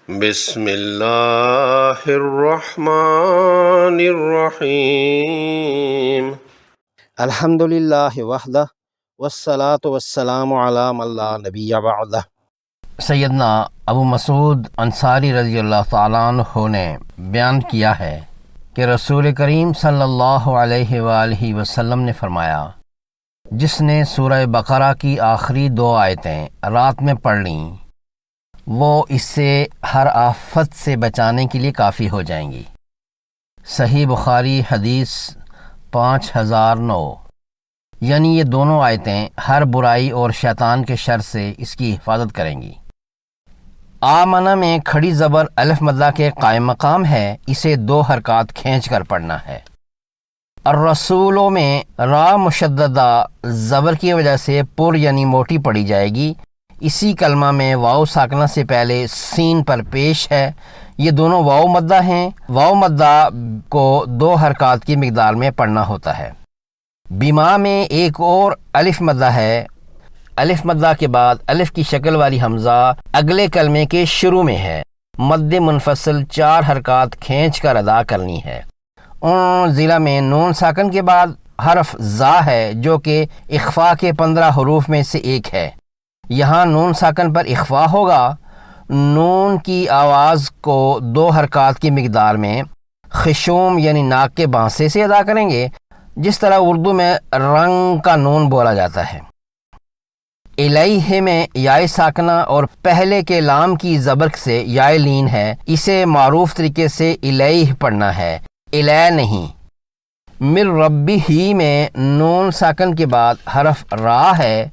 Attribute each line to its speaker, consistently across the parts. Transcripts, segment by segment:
Speaker 1: بسم اللہ الرحمن الرحیم۔
Speaker 2: الحمد للہ وحدہ والصلاة والسلام علی من لا نبی بعدہ۔ سیدنا ابو مسعود انصاری رضی اللہ تعالیٰ عنہ نے بیان کیا ہے کہ رسول کریم صلی اللہ علیہ وآلہ وسلم نے فرمایا، جس نے سورہ بقرہ کی آخری 2 آیتیں رات میں پڑھ لیں وہ اس سے ہر آفت سے بچانے کے لیے کافی ہو جائیں گی۔ صحیح بخاری حدیث 5009۔ یعنی یہ دونوں آیتیں ہر برائی اور شیطان کے شر سے اس کی حفاظت کریں گی۔ آمنہ میں کھڑی زبر الف مدہ کے قائم مقام ہے، اسے 2 حرکات کھینچ کر پڑھنا ہے۔ الرسولوں میں را مشددہ زبر کی وجہ سے پر یعنی موٹی پڑھی جائے گی۔ اسی کلمہ میں واو ساکنہ سے پہلے سین پر پیش ہے۔ یہ دونوں واو مدہ ہیں۔ واو مدہ کو 2 حرکات کی مقدار میں پڑھنا ہوتا ہے۔ بیما میں ایک اور الف مدہ ہے۔ الف مدہ کے بعد الف کی شکل والی حمزہ اگلے کلمے کے شروع میں ہے۔ مد منفصل 4 حرکات کھینچ کر ادا کرنی ہے۔ ضلع میں نون ساکن کے بعد حرف زا ہے جو کہ اخفا کے 15 حروف میں سے ایک ہے۔ یہاں نون ساکن پر اخفا ہوگا۔ نون کی آواز کو 2 حرکات کی مقدار میں خشوم یعنی ناک کے بانسے سے ادا کریں گے، جس طرح اردو میں رنگ کا نون بولا جاتا ہے۔ الیہ میں یائے ساکنہ اور پہلے کے لام کی زبر سے یائے لین ہے، اسے معروف طریقے سے الیہ پڑھنا ہے، الیہ نہیں۔ من ربی ہی میں نون ساکن کے بعد حرف را ہے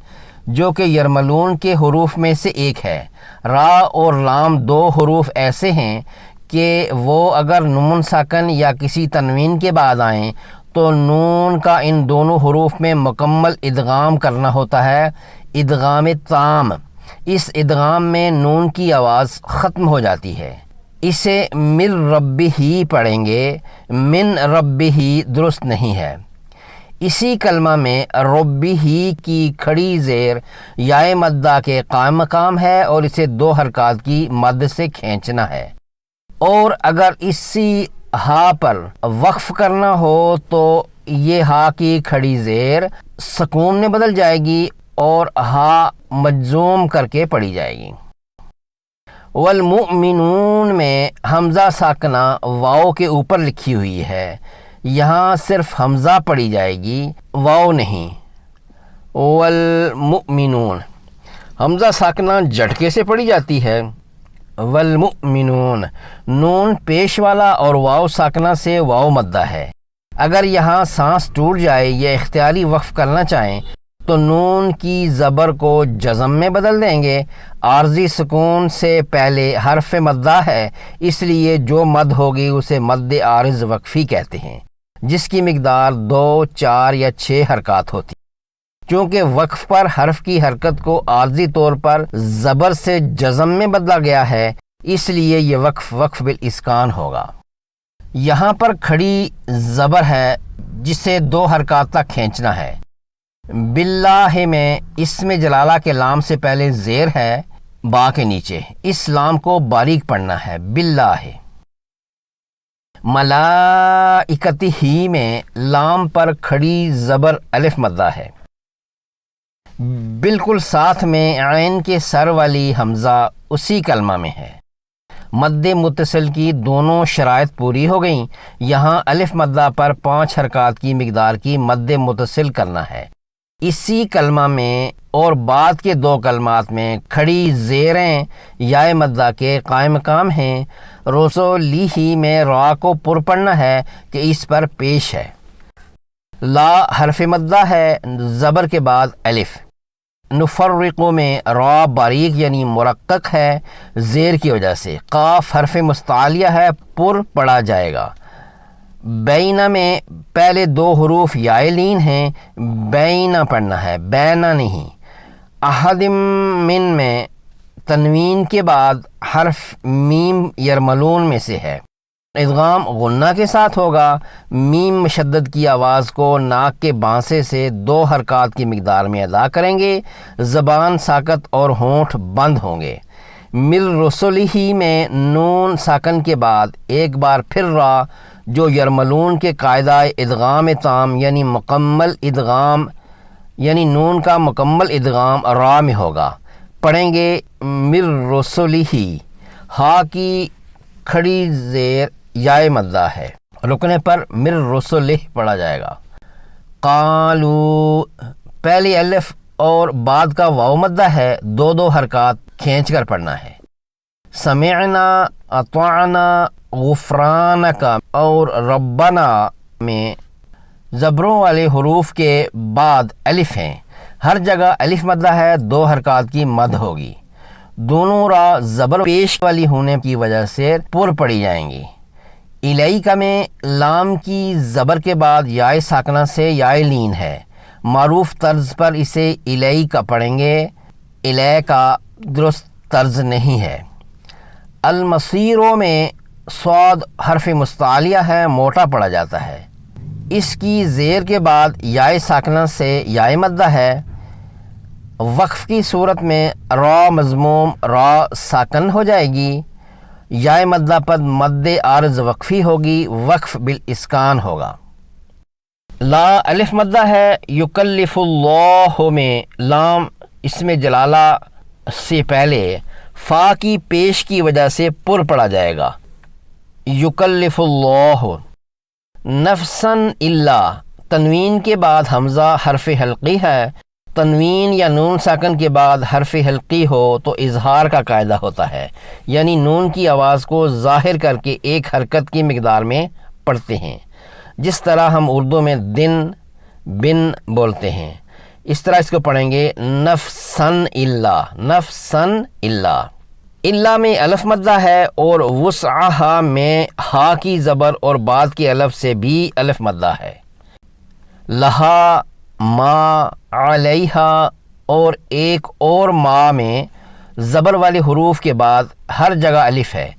Speaker 2: جو کہ یرملون کے حروف میں سے ایک ہے۔ را اور لام 2 حروف ایسے ہیں کہ وہ اگر نون ساکن یا کسی تنوین کے بعد آئیں تو نون کا ان دونوں حروف میں مکمل ادغام کرنا ہوتا ہے، ادغام تام۔ اس ادغام میں نون کی آواز ختم ہو جاتی ہے۔ اسے من ربی ہی پڑھیں گے، من ربی ہی درست نہیں ہے۔ اسی کلمہ میں ربی ہی کی کھڑی زیر یائے مدہ کے قائم مقام ہے اور اسے 2 حرکات کی مد سے کھینچنا ہے۔ اور اگر اسی ہا پر وقف کرنا ہو تو یہ ہا کی کھڑی زیر سکون میں بدل جائے گی اور ہا مجزوم کر کے پڑھی جائے گی۔ والمؤمنون میں حمزہ ساکنہ واو کے اوپر لکھی ہوئی ہے، یہاں صرف حمزہ پڑھی جائے گی، واو نہیں۔ والمؤمنون حمزہ ساکنہ جھٹکے سے پڑھی جاتی ہے۔ والمؤمنون نون پیش والا اور واو ساکنہ سے واو مدہ ہے۔ اگر یہاں سانس ٹوٹ جائے یا اختیاری وقف کرنا چاہیں تو نون کی زبر کو جزم میں بدل دیں گے۔ عارضی سکون سے پہلے حرف مدہ ہے، اس لیے جو مد ہوگی اسے مد عارض وقفی کہتے ہیں، جس کی مقدار 2، 4 یا 6 حرکات ہوتی۔ چونکہ وقف پر حرف کی حرکت کو عارضی طور پر زبر سے جزم میں بدلا گیا ہے، اس لیے یہ وقف بالاسکان ہوگا۔ یہاں پر کھڑی زبر ہے جسے 2 حرکات تک کھینچنا ہے۔ باللہ میں اسم جلالہ کے لام سے پہلے زیر ہے با کے نیچے، اس لام کو باریک پڑھنا ہے، باللہ۔ ملائکتہ ہی میں لام پر کھڑی زبر الف مدہ ہے۔ بالکل ساتھ میں عین کے سر والی حمزہ اسی کلمہ میں ہے۔ مد متصل کی دونوں شرائط پوری ہو گئیں۔ یہاں الف مدہ پر 5 حرکات کی مقدار کی مد متصل کرنا ہے۔ اسی کلمہ میں اور بعد کے 2 کلمات میں کھڑی زیریں یائے مدہ کے قائم مقام ہیں۔ رسولی ہی میں را کو پر پڑھنا ہے کہ اس پر پیش ہے۔ لا حرف مدہ ہے، زبر کے بعد الف۔ نفرقوں میں را باریک یعنی مرقق ہے زیر کی وجہ سے۔ قاف حرف مستعلیہ ہے، پر پڑھا جائے گا۔ بینہ میں پہلے 2 حروف یائے لین ہیں، بینہ پڑھنا ہے، بینہ نہیں۔ احد من میں تنوین کے بعد حرف میم یرملون میں سے ہے، ادغام غنہ کے ساتھ ہوگا۔ میم مشدد کی آواز کو ناک کے بانسے سے 2 حرکات کی مقدار میں ادا کریں گے، زبان ساکت اور ہونٹ بند ہوں گے۔ مر رسلہ میں نون ساکن کے بعد ایک بار پھر را، جو یرملون کے قاعدہ ادغام تام یعنی مکمل ادغام، یعنی نون کا مکمل ادغام را میں ہوگا۔ پڑھیں گے مر رسلہ، ہا کی کھڑی زیر یائے مدہ ہے، رکنے پر مر رسلہ پڑھا جائے گا۔ قالو، پہلی الف اور بعد کا واو مدہ ہے، دو دو حرکات کھینچ کر پڑھنا ہے۔ سمعنا، اطعنا، غفرانک اور ربنا میں زبروں والے حروف کے بعد الف ہیں، ہر جگہ الف مدہ ہے، دو حرکات کی مد ہوگی۔ دونوں را زبر پیش والی ہونے کی وجہ سے پر پڑی جائیں گی۔ الیک میں لام کی زبر کے بعد یائے ساکنہ سے یائے لین ہے، معروف طرز پر اسے الیک پڑھیں گے، الیکا درست طرز نہیں ہے۔ المصیروں میں صاد حرف مستعلیہ ہے، موٹا پڑھا جاتا ہے، اس کی زیر کے بعد یائے ساکنہ سے یائے مدہ ہے۔ وقف کی صورت میں را مضموم را ساکن ہو جائے گی، یائے مدہ پد مد عارض وقفی ہوگی، وقف بالاسکان ہوگا۔ لا الف مدہ ہے، یکلف اللہ میں لام اسم جلالہ سے پہلے فا کی پیش کی وجہ سے پر پڑا جائے گا، یکلف اللہ۔ نفسن الا، تنوین کے بعد حمزہ حرف حلقی ہے، تنوین یا نون ساکن کے بعد حرف حلقی ہو تو اظہار کا قاعدہ ہوتا ہے، یعنی نون کی آواز کو ظاہر کر کے ایک حرکت کی مقدار میں پڑھتے ہیں، جس طرح ہم اردو میں دن بن بولتے ہیں، اس طرح اس کو پڑھیں گے نفسن الا، نفسن الا۔ الا میں الف مدہ ہے اور وسعہا میں ہا کی زبر اور بعد کی الف سے بھی الف مدہ ہے۔ لہا، ما، علیہا اور ایک اور ما میں زبر والے حروف کے بعد ہر جگہ الف ہے،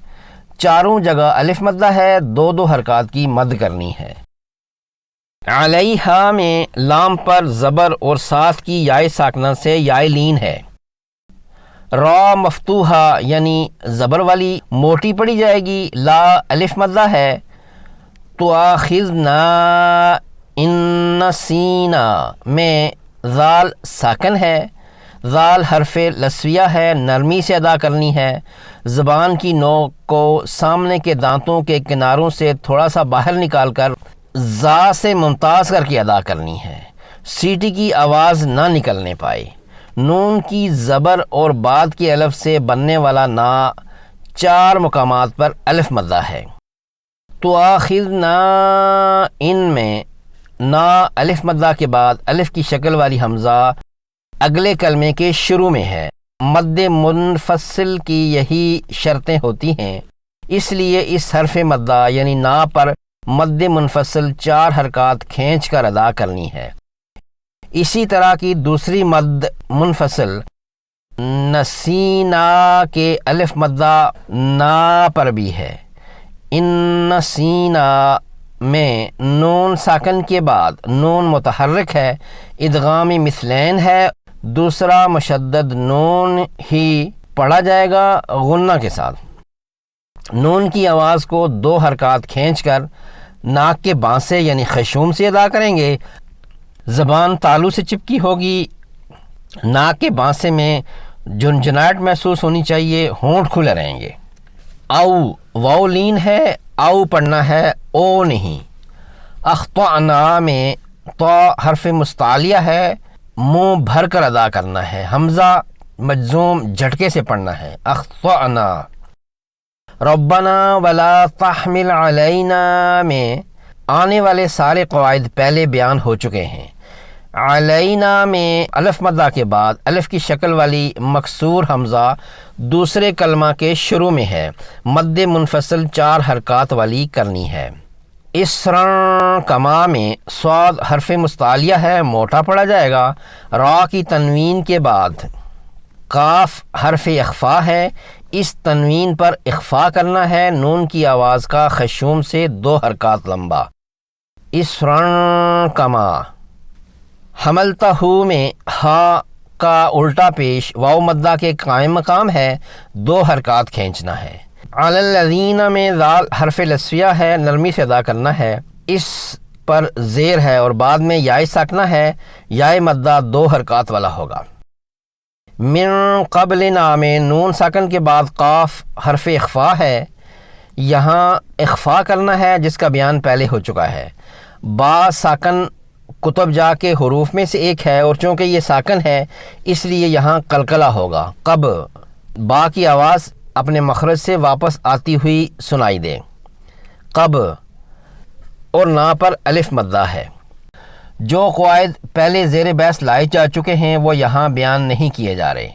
Speaker 2: چاروں جگہ الف مدہ ہے، دو دو حرکات کی مد کرنی ہے۔ علیہا میں لام پر زبر اور ساتھ کی یائے ساکنہ سے یائے لین ہے۔ را مفتوحہ یعنی زبر والی موٹی پڑھی جائے گی، لا الف مدہ ہے۔ تواخذنا ان نسینا میں ذال ساکن ہے، ذال حرف لسویہ ہے، نرمی سے ادا کرنی ہے، زبان کی نوک کو سامنے کے دانتوں کے کناروں سے تھوڑا سا باہر نکال کر زا سے ممتاز کر کے ادا کرنی ہے، سیٹی کی آواز نہ نکلنے پائے۔ نون کی زبر اور بعد کی الف سے بننے والا نا چار مقامات پر الف مدہ ہے۔ تواخذنا ان میں نا الف مدہ کے بعد الف کی شکل والی حمزہ اگلے کلمے کے شروع میں ہے، مد منفصل کی یہی شرطیں ہوتی ہیں، اس لیے اس حرف مدہ یعنی نا پر مد منفصل چار حرکات کھینچ کر ادا کرنی ہے۔ اسی طرح کی دوسری مد منفصل نسینا کے الف مدہ نا پر بھی ہے۔ ان نسینا میں نون ساکن کے بعد نون متحرک ہے، ادغام مثلین ہے، دوسرا مشدد نون ہی پڑھا جائے گا غنہ کے ساتھ۔ نون کی آواز کو دو حرکات کھینچ کر ناک کے بانسے یعنی خشوم سے ادا کریں گے، زبان تالو سے چپکی ہوگی، ناک کے بانسے میں جنجناہٹ محسوس ہونی چاہیے، ہونٹ کھلے رہیں گے۔ او واو لین ہے، او پڑھنا ہے، او نہیں۔ اخطأنا میں طا حرف مستعلیہ ہے، منہ بھر کر ادا کرنا ہے، حمزہ مجزوم جھٹکے سے پڑھنا ہے، اخطأنا۔ ربنا ولا تحمل علینا میں آنے والے سارے قواعد پہلے بیان ہو چکے ہیں۔ علینا میں الف مدہ کے بعد الف کی شکل والی مکسور حمزہ دوسرے کلمہ کے شروع میں ہے، مد منفصل چار حرکات والی کرنی ہے۔ اسراں کما میں صاد حرف مستعلیہ ہے، موٹا پڑھا جائے گا، را کی تنوین کے بعد قاف حرف اخفا ہے، اس تنوین پر اخفا کرنا ہے، نون کی آواز کا خشوم سے دو حرکات لمبا۔ اسراں کما۔ حملتہ میں ہا کا الٹا پیش واو مدہ کے قائم مقام ہے 2 حرکات کھینچنا ہے۔ علی الذین میں ذال حرف لسویہ ہے، نرمی سے ادا کرنا ہے، اس پر زیر ہے اور بعد میں یائے ساکنہ ہے، یائے مدہ 2 حرکات والا ہوگا۔ من قبل نام نون ساکن کے بعد قاف حرف اخفا ہے، یہاں اخفا کرنا ہے جس کا بیان پہلے ہو چکا ہے۔ با ساکن کتب جا کے حروف میں سے ایک ہے اور چونکہ یہ ساکن ہے اس لیے یہاں قلقلہ ہوگا۔ قب با کی آواز اپنے مخرج سے واپس آتی ہوئی سنائی دے۔ قب اور نا پر الف مدہ ہے۔ جو قواعد پہلے زیر بحث لائے جا چکے ہیں وہ یہاں بیان نہیں کیے جا رہے۔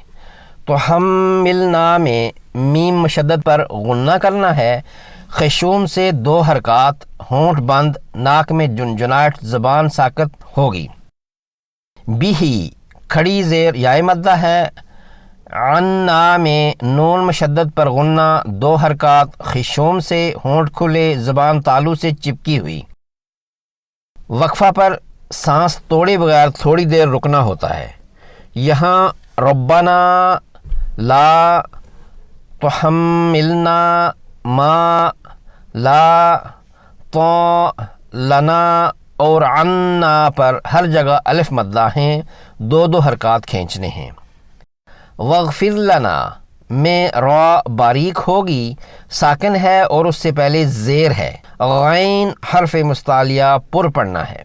Speaker 2: تو ہم ملنا میں میم مشدد پر غنہ کرنا ہے، خشوم سے 2 حرکات، ہونٹ بند، ناک میں جنجناہٹ، زبان ساکت ہوگی۔ بھی کھڑی زیر یائے مدہ ہے، عنا میں نون مشدد پر غنہ 2 حرکات، خشوم سے، ہونٹ کھلے، زبان تالو سے چپکی ہوئی۔ وقفہ پر سانس توڑے بغیر تھوڑی دیر رکنا ہوتا ہے۔ یہاں ربنا لا تحملنا ما لا تو لنا اور عنا پر ہر جگہ الف مدہ ہیں، 2 حرکات کھینچنے ہیں۔ واغفر لنا میں را باریک ہوگی، ساکن ہے اور اس سے پہلے زیر ہے۔ غین حرف مستعلیہ پر پڑھنا ہے،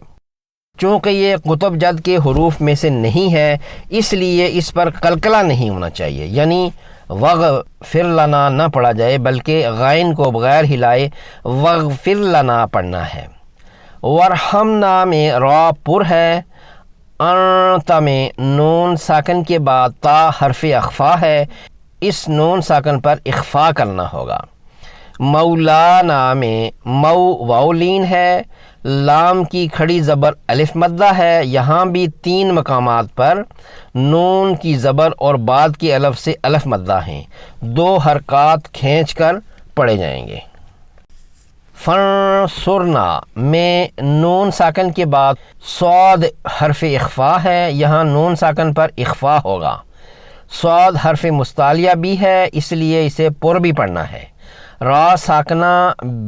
Speaker 2: چونکہ یہ قطب جد کے حروف میں سے نہیں ہے اس لیے اس پر قلقلہ نہیں ہونا چاہیے، یعنی وغفر لنا نہ پڑھا جائے بلکہ غین کو بغیر ہلائے وغفر لنا پڑھنا ہے۔ ورحمنا میں را پر ہے، انت میں نون ساکن کے بعد تا حرف اخفا ہے، اس نون ساکن پر اخفا کرنا ہوگا۔ مولانا میں مو واولین ہے، لام کی کھڑی زبر الف مدہ ہے، یہاں بھی 3 مقامات پر نون کی زبر اور بعد کی الف سے الف مدہ ہیں، 2 حرکات کھینچ کر پڑھے جائیں گے۔ فنصرنا میں نون ساکن کے بعد صاد حرف اخفا ہے، یہاں نون ساکن پر اخفا ہوگا۔ صاد حرف مستعلیہ بھی ہے اس لیے اسے پر بھی پڑھنا ہے۔ را ساکنہ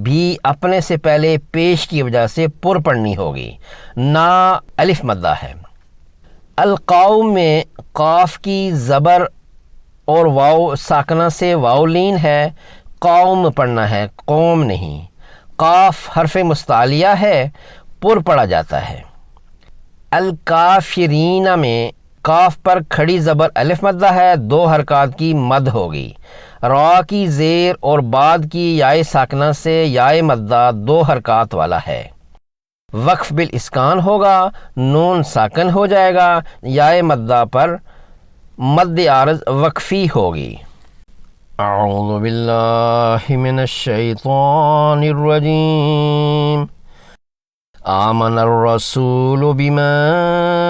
Speaker 2: بھی اپنے سے پہلے پیش کی وجہ سے پر پڑھنی ہوگی، نا الف مدہ ہے۔ القوم میں قاف کی زبر اور واو ساکنہ سے واولین ہے، قوم پڑھنا ہے، قوم نہیں۔ قاف حرف مستعلیہ ہے، پر پڑھا جاتا ہے۔ الکافرین میں کاف پر کھڑی زبر الف مدہ ہے، 2 حرکات کی مد ہوگی۔ را کی زیر اور بعد کی یائے ساکنہ سے یائے مدہ 2 حرکات والا ہے۔ وقف بالاسکان ہوگا، نون ساکن ہو جائے گا، یائے مدہ پر مد عارض وقفی ہوگی۔ اعوذ باللہ من الشیطان الرجیم۔ آمن الرسول بما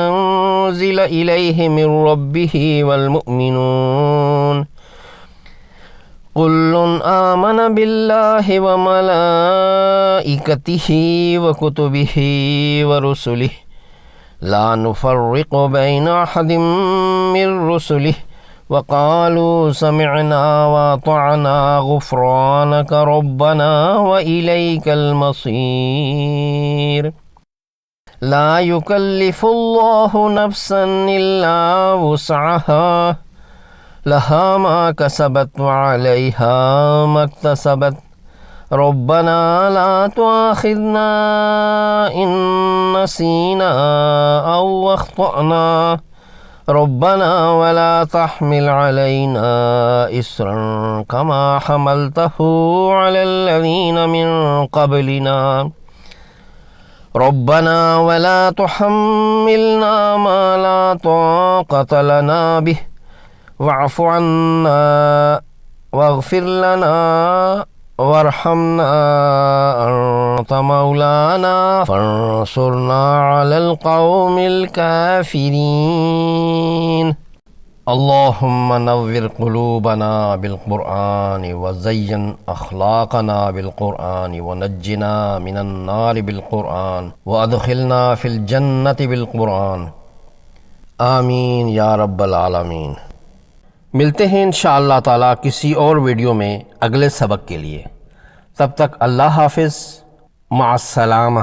Speaker 2: انزل الیہ من ربہ والمؤمنون كل آمن بالله وملائكته وكتبه ورسله لا نفرق بين أحد من رسله وقالوا سمعنا وأطعنا غفرانك ربنا وإليك المصير لا يكلف الله نفسا إلا وسعها لها ما كسبت وعليها ما اكتسبت ربنا لا تؤاخذنا إن نسينا أو أخطأنا ربنا ولا تحمل علينا إصرا كما حملته على الذين من قبلنا ربنا ولا تحملنا ما لا طاقة لنا به واعف عنا واغفر لنا وارحمنا أنت مولانا فانصرنا على القوم الكافرين اللهم نور قلوبنا بالقرآن وزين أخلاقنا بالقرآن ونجنا من النار بالقرآن وأدخلنا في الجنة بالقرآن آمین یا رب العالمین۔ ملتے ہیں انشاءاللہ تعالیٰ کسی اور ویڈیو میں اگلے سبق کے لیے، تب تک اللہ حافظ، مع السلامہ۔